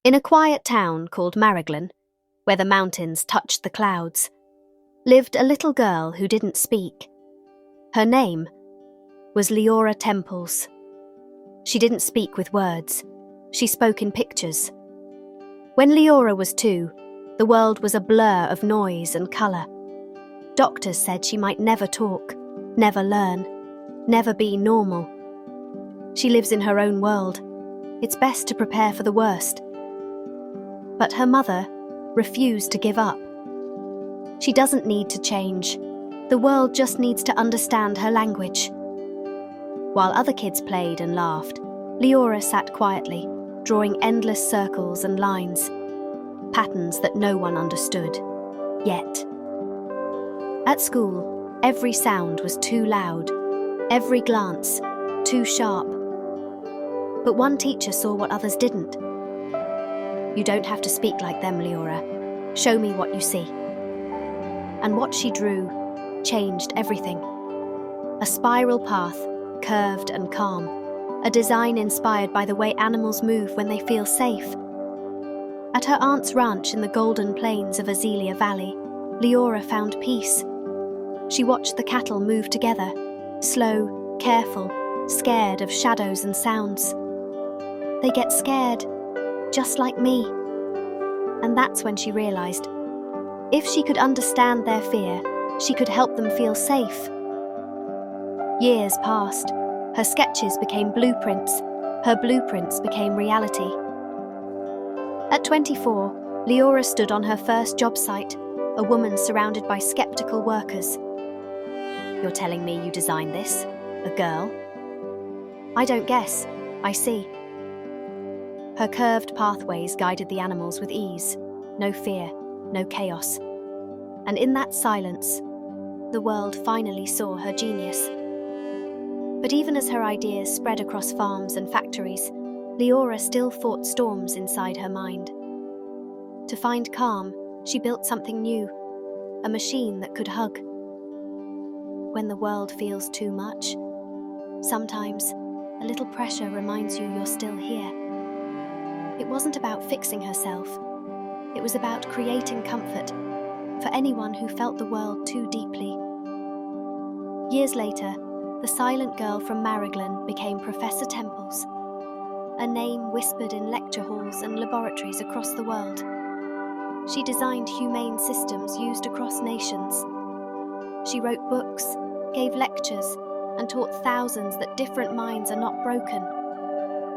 In a quiet town called Mariglen, where the mountains touched the clouds, lived a little girl who didn't speak. Her name was Liora Temples. She didn't speak with words. She spoke in pictures. When Liora was 2, the world was a blur of noise and colour. Doctors said she might never talk, never learn, never be normal. She lives in her own world. It's best to prepare for the worst. But her mother refused to give up. She doesn't need to change. The world just needs to understand her language. While other kids played and laughed, Liora sat quietly, drawing endless circles and lines, patterns that no one understood, yet. At school, every sound was too loud, every glance too sharp. But one teacher saw what others didn't. "You don't have to speak like them, Liora. Show me what you see." And what she drew changed everything. A spiral path, curved and calm, a design inspired by the way animals move when they feel safe. At her aunt's ranch in the golden plains of Azalea Valley, Liora found peace. She watched the cattle move together, slow, careful, scared of shadows and sounds. They get scared, just like me. And that's when she realized, if she could understand their fear, she could help them feel safe. Years passed. Her sketches became blueprints. Her blueprints became reality. At 24, Liora stood on her first job site, a woman surrounded by skeptical workers. "You're telling me you designed this? A girl?" "I don't guess. I see." Her curved pathways guided the animals with ease. No fear, no chaos. And in that silence, the world finally saw her genius. But even as her ideas spread across farms and factories, Liora still fought storms inside her mind. To find calm, she built something new, a machine that could hug. When the world feels too much, sometimes a little pressure reminds you you're still here. It wasn't about fixing herself. It was about creating comfort for anyone who felt the world too deeply. Years later, the silent girl from Mariglen became Professor Temples, a name whispered in lecture halls and laboratories across the world. She designed humane systems used across nations. She wrote books, gave lectures, and taught thousands that different minds are not broken.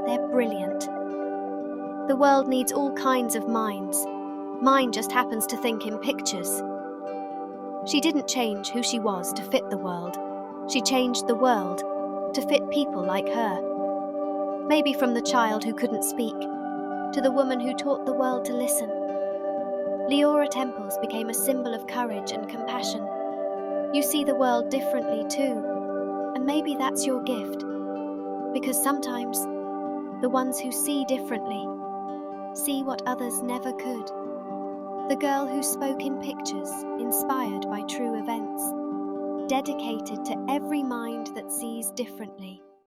They're brilliant. The world needs all kinds of minds. Mine just happens to think in pictures. She didn't change who she was to fit the world. She changed the world to fit people like her. Maybe from the child who couldn't speak, to the woman who taught the world to listen. Liora Temples became a symbol of courage and compassion. You see the world differently too, and maybe that's your gift. Because sometimes, the ones who see differently see what others never could. The girl who spoke in pictures, inspired by true events, dedicated to every mind that sees differently.